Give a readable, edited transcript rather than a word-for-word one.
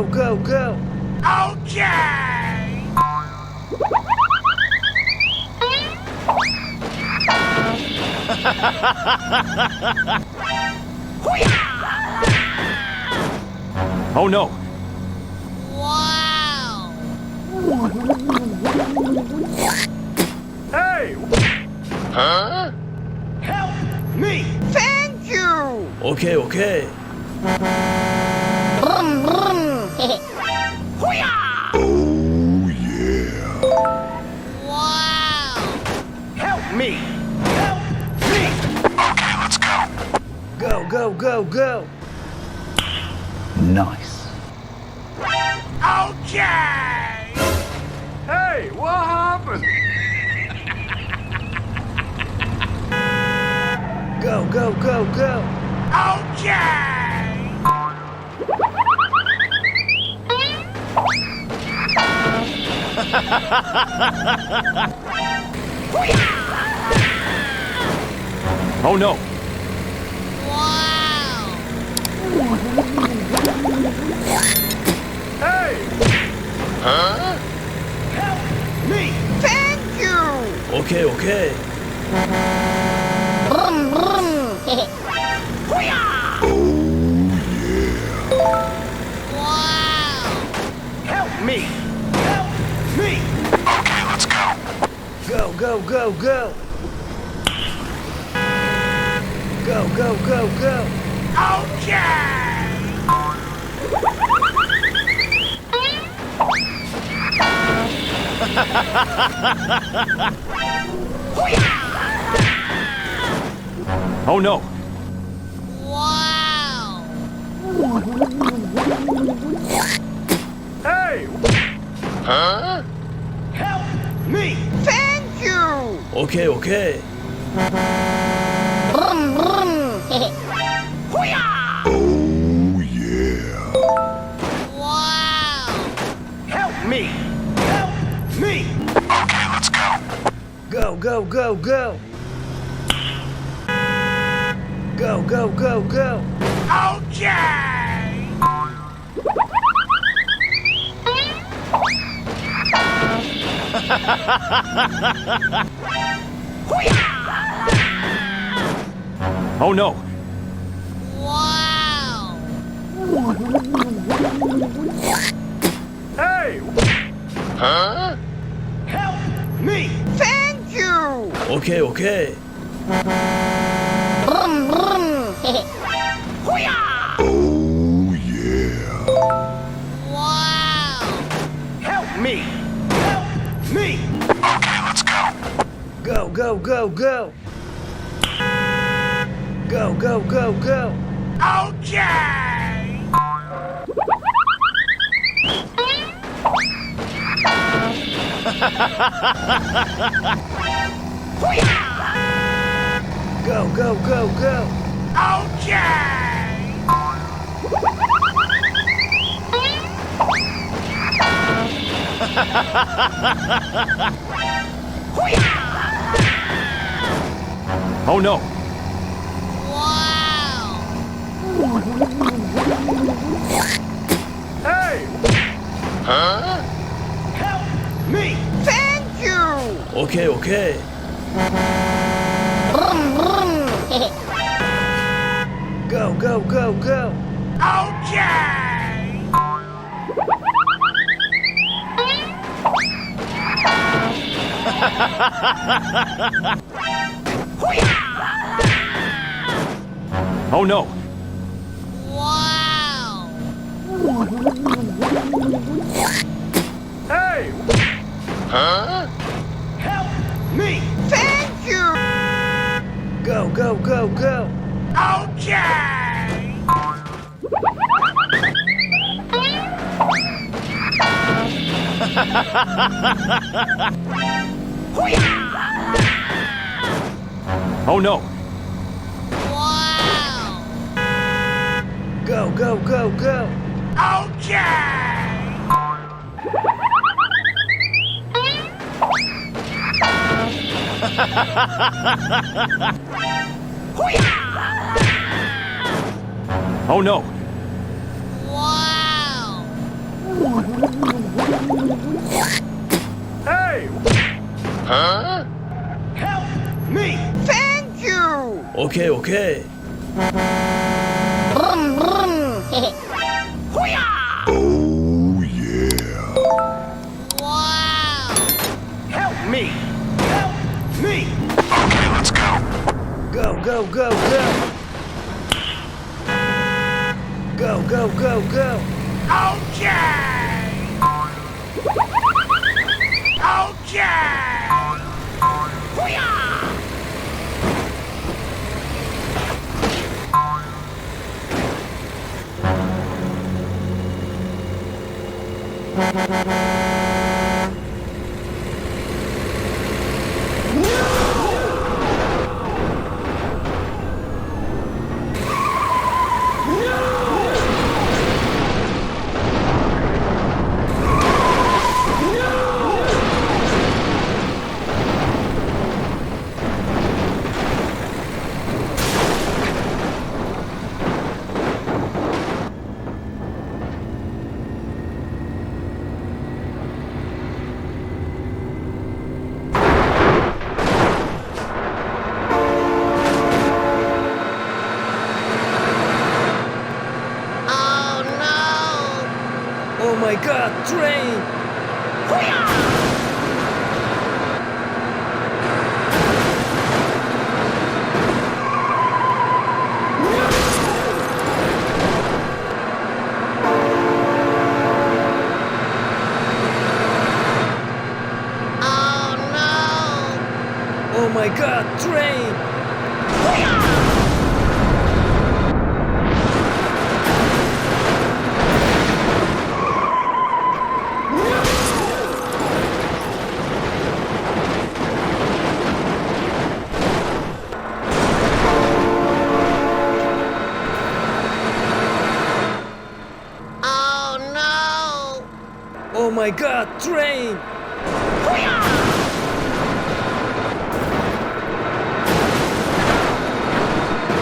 go, go, go. Okay! Oh no! Wow! Hey! Huh? Help me! Thank you! Okay, okay. Brum, brum. Hoo-yah! Oh yeah. Wow! Help me! Help me! Okay, let's go. Go, go, go, go. Nice. Okay! Hey, what happened? Go, go, go, go. Okay! Oh no! Wow! Hey! Huh? Help me! Thank you! Okay, okay. Brum, brum. Hoo-yah! Oh yeah. Wow! Help me! Help me! Okay, let's go. Go, go, go, go. Go, go, go, go. Okay! Oh no! Wow! Hey! Huh? Help me! Thank you! Okay, okay. Brum, brum. Hoo-yah! Oh yeah. Wow! Help me! Help me! Okay, let's go. Go, go, go, go. Go, go, go, go. Okay! Hoo-yah! Oh no! Wow! Hey! Huh? Help me! Thank you! Okay, okay. Brum, brum. Hoo-yah! Oh yeah. Wow! Help me! Help me! Okay, let's go. Go, go, go, go. Go, go, go, go. Okay! Hoo-yah! Go, go, go, go. Okay! Hoo-yah! Oh no! Wow! Hey! Huh? Help me! Thank you! Okay, okay. Brum, brum. Go, go, go, go. Okay! Hoo-yah! Oh no! Wow! Hey! Huh? Help me! Thank you! Go, go, go, go. Okay! Hoo-yah! Oh no! Wow! Go, go, go, go. Okay! Oh no! Wow! Hey! Huh? Help me! Thank you! Okay, okay. Brum, brum. Hoo-yah! Oh yeah. Wow. Help me! Help me! Okay, let's go. Go, go, go, go! Go, go, go, go! Okay! Okay! Hoo-yah! Oh no. Oh my god, train! Oh no. Oh my god, train! Oh no. Oh my god, train! Hoo-yah!